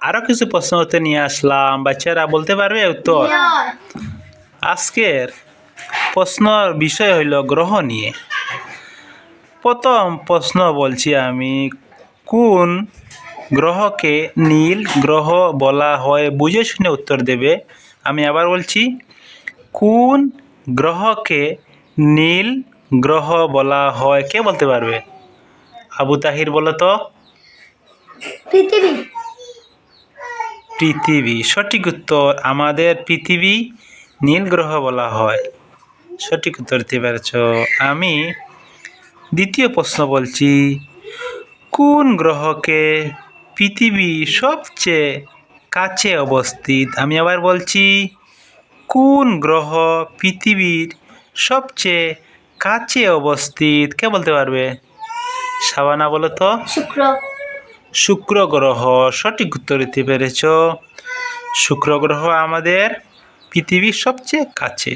আরো কিছু প্রশ্ন উত্তর নিয়ে আসলাম। বাচ্চারা বলতে পারবে উত্তর? আজকের প্রশ্নর বিষয় হইল গ্রহ নিয়ে। প্রথম প্রশ্ন বলছি আমি, কোন গ্রহকে নীল গ্রহ বলা হয়? বুঝে শুনে উত্তর দেবে। আমি আবার বলছি, কোন গ্রহকে নীল গ্রহ বলা হয়? কে বলতে পারবে? আবু তাহির বলো তো। পৃথিবী। পৃথিবী সঠিক উত্তর। আমাদের পৃথিবী নীল গ্রহ বলা হয়। সঠিক উত্তর দিতে পেরেছ। আমি দ্বিতীয় প্রশ্ন বলছি, কোন গ্রহকে পৃথিবী সবচেয়ে কাছে অবস্থিত? আমি আবার বলছি, কোন গ্রহ পৃথিবীর সবচেয়ে কাছে অবস্থিত? কে বলতে পারবে? শাবানা বলো তো। শুক্র। শুক্র গ্রহ সঠিক উত্তর দিতে পেরেছ। শুক্র গ্রহ আমাদের পৃথিবীর সবচেয়ে কাছে।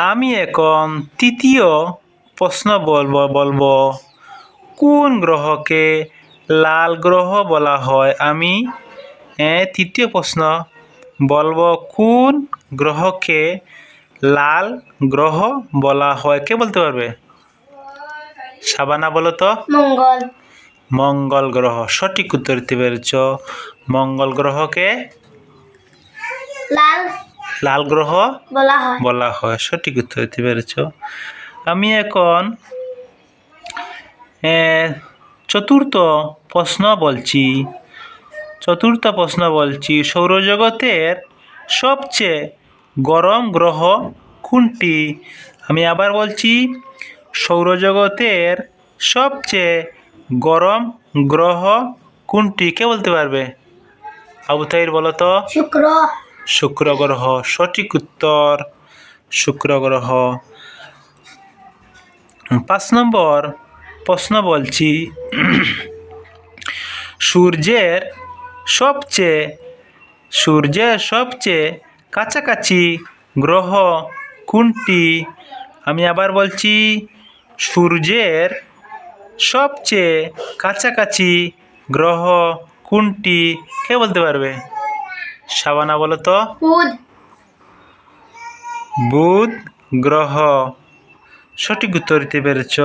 আমি এখন তৃতীয় প্রশ্ন বলবো, কোন গ্রহকে লাল গ্রহ বলা হয়? আমি তৃতীয় প্রশ্ন বলবো, কোন গ্রহকে লাল গ্রহ বলা হয়? কে বলতে পারবে? শাবানা বলো তো। মঙ্গল। মঙ্গল গ্রহ সঠিক উত্তর দিতে পেরেছ। মঙ্গল গ্রহকে লাল গ্রহ বলা হয়। সঠিক উত্তর দিতে পেরেছ। আমি এখন চতুর্থ প্রশ্ন বলছি। সৌরজগতের সবচেয়ে গরম গ্রহ কোনটি? আমি আবার বলছি, সৌরজগতের সবচেয়ে গরম গ্রহ কোনটি? কে বলতে পারবে? আবু তাহির বলো তো। শুক্র। শুক্র গ্রহ সঠিক উত্তর। শুক্র গ্রহ। 5 নম্বর প্রশ্ন বলছি, সূর্যের সবচেয়ে কাছাকাছি গ্রহ কোনটি? আমি আবার বলছি, সূর্যের সবচেয়ে কাছাকাছি গ্রহ কোনটি? কে বলতে পারবে? শাবানা বলো তো। বুধ গ্রহ সঠিক উত্তর দিতে পেরেছ।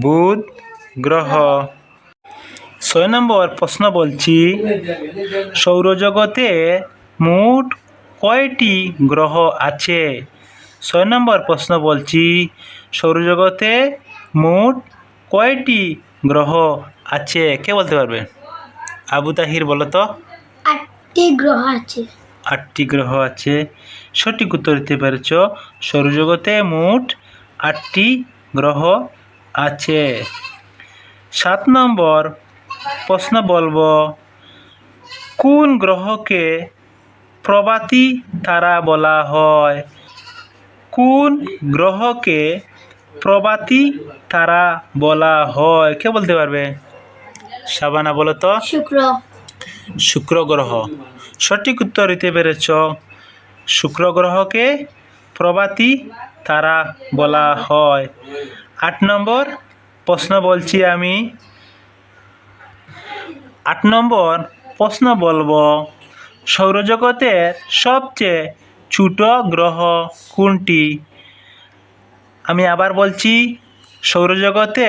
বুধ গ্রহ। 6 নম্বর প্রশ্ন বলছি, সৌরজগতে মোট কয়টি গ্রহ আছে? 6 নম্বর প্রশ্ন বলছি, সৌরজগতে মোট কয়টি গ্রহ আছে? কে বলতে পারবে? আবু তাহির বলো তো। 8টি গ্রহ আছে। 8টি গ্রহ আছে। সঠিক উত্তর দিতে পেরেছ। সৌরজগতে মোট 8টি গ্রহ আছে। 7 নম্বর প্রশ্ন বলবো, কোন গ্রহকে প্রভাতী তারা বলা হয়? কোন গ্রহকে প্রভাতী তারা বলা হয়? কে বলতে পারবে? শাবানা বলো তো। শুক্র গ্রহ সঠিক উত্তর দিতে পেরেছ। শুক্র গ্রহকে প্রভাতী তারা বলা হয়। 8 নম্বর প্রশ্ন বলছি আমি। 8 নম্বর প্রশ্ন বলবো, সৌরজগতের সবচেয়ে ছোট গ্রহ কোনটি? আমি আবার বলছি, সৌরজগতে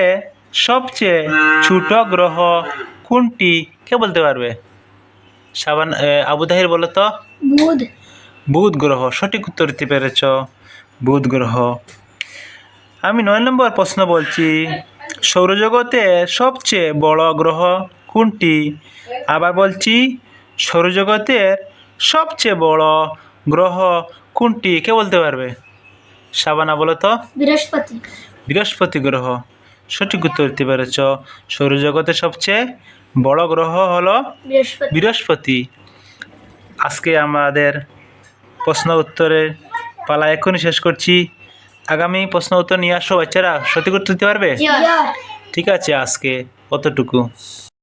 সবচেয়ে ছোট গ্রহ কোনটি? কে বলতে পারবে? আবু তাহির বলো তো। বুধ গ্রহ সঠিক উত্তর দিতে পেরেছ। বুধ গ্রহ। আমি 9 নম্বর প্রশ্ন বলছি, সৌরজগতে সবচেয়ে বড় গ্রহ কোনটি? আবার বলছি, সৌরজগতের সবচেয়ে বড় গ্রহ কোনটি? কে বলতে পারবে? শাবানা বলো তো। বৃহস্পতি গ্রহ সঠিক উত্তর দিতে পেরেছ। সৌরজগতের সবচেয়ে বড় গ্রহ হলো বৃহস্পতি। আজকে আমাদের প্রশ্ন উত্তরের পালা এখনই শেষ করছি। আগামী প্রশ্ন উত্তর নিয়ে আসো বাচ্চারা। সঠিক উত্তর দিতে পারবে? ঠিক আছে, আজকে অতটুকু।